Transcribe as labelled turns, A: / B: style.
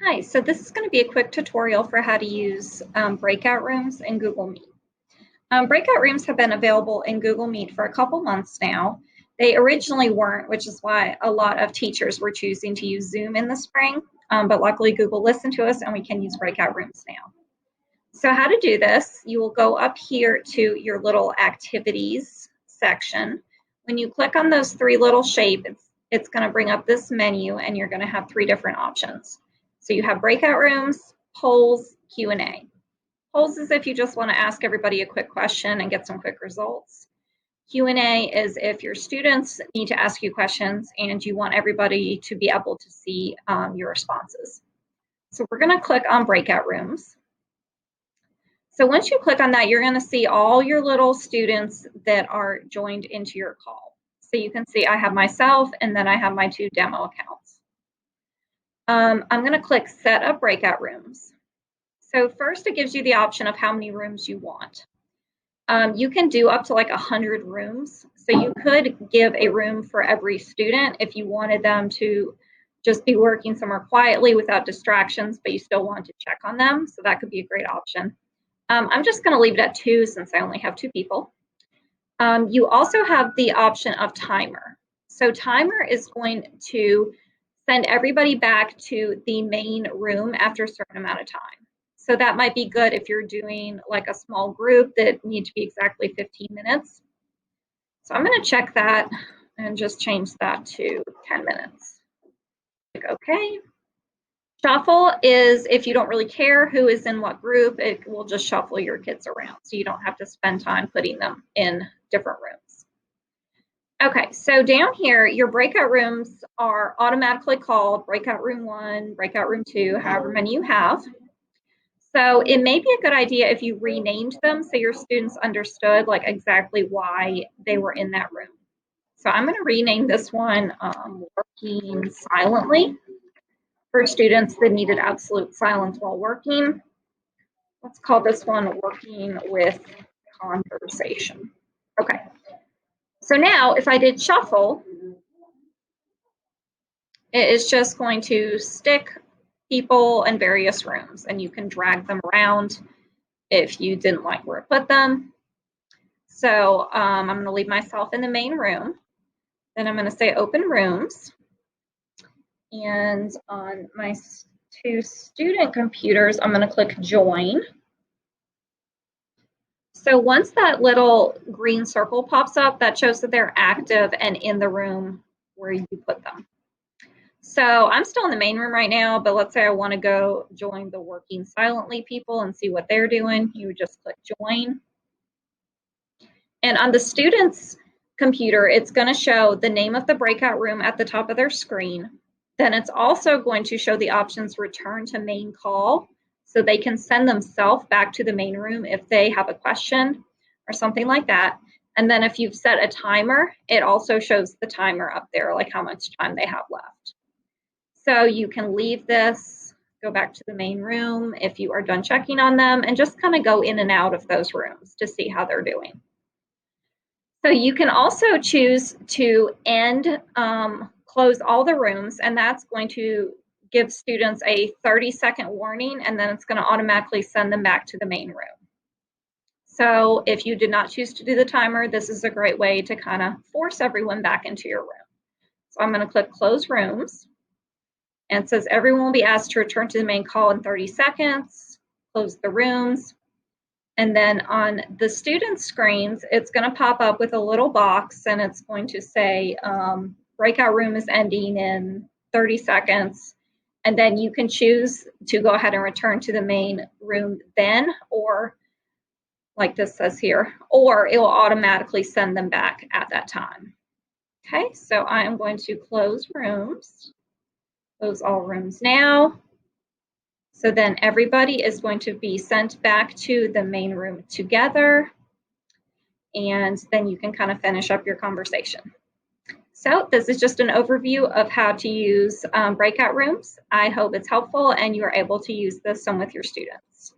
A: Hi, so this is going to be a quick tutorial for how to use breakout rooms in Google Meet. Breakout rooms have been available in Google Meet for a couple months now. They originally weren't, which is why a lot of teachers were choosing to use Zoom in the spring, but luckily Google listened to us and we can use breakout rooms now. So how to do this, you will go up here to your little activities section. When you click on those three little shapes, it's going to bring up this menu and you're going to have three different options. So you have breakout rooms, polls, Q&A. Polls is if you just want to ask everybody a quick question and get some quick results. Q&A is if your students need to ask you questions and you want everybody to be able to see your responses. So we're going to click on breakout rooms. So once you click on that, you're going to see all your little students that are joined into your call. So you can see I have myself and then I have my two demo accounts. I'm going to click Set Up Breakout Rooms. So first it gives you the option of how many rooms you want. You can do up to like 100 rooms. So you could give a room for every student if you wanted them to just be working somewhere quietly without distractions, but you still want to check on them. So that could be a great option. I'm just going to leave it at 2 since I only have 2 people. You also have the option of timer. So timer is going to send everybody back to the main room after a certain amount of time. So that might be good if you're doing like a small group that need to be exactly 15 minutes. So I'm going to check that and just change that to 10 minutes. Click OK. Shuffle is if you don't really care who is in what group, it will just shuffle your kids around. So you don't have to spend time putting them in different rooms. Okay, so down here, your breakout rooms are automatically called breakout room 1, breakout room 2, however many you have. So it may be a good idea if you renamed them so your students understood like exactly why they were in that room. So I'm going to rename this one Working Silently for students that needed absolute silence while working. Let's call this one Working with Conversation. Okay. So now if I did shuffle, it is just going to stick people in various rooms and you can drag them around if you didn't like where it put them. So I'm going to leave myself in the main room. Then I'm going to say open rooms. And on my 2 student computers, I'm going to click join. So once that little green circle pops up, that shows that they're active and in the room where you put them. So I'm still in the main room right now, but let's say I want to go join the Working Silently people and see what they're doing. You would just click join. And on the student's computer, it's going to show the name of the breakout room at the top of their screen. Then it's also going to show the options return to main call, so they can send themselves back to the main room if they have a question or something like that. And then if you've set a timer, it also shows the timer up there, like how much time they have left. So you can leave this, go back to the main room if you are done checking on them, and just kind of go in and out of those rooms to see how they're doing. So you can also choose to close all the rooms, and that's going to give students a 30-second warning, and then it's going to automatically send them back to the main room. So if you did not choose to do the timer, this is a great way to kind of force everyone back into your room. So I'm going to click close rooms, and it says everyone will be asked to return to the main call in 30 seconds, close the rooms. And then on the student screens, it's going to pop up with a little box and it's going to say breakout room is ending in 30 seconds. And then you can choose to go ahead and return to the main room then, or like this says here, or it will automatically send them back at that time. Okay, so I am going to close rooms, close all rooms now. So then everybody is going to be sent back to the main room together, and then you can kind of finish up your conversation. So this is just an overview of how to use breakout rooms. I hope it's helpful and you are able to use this some with your students.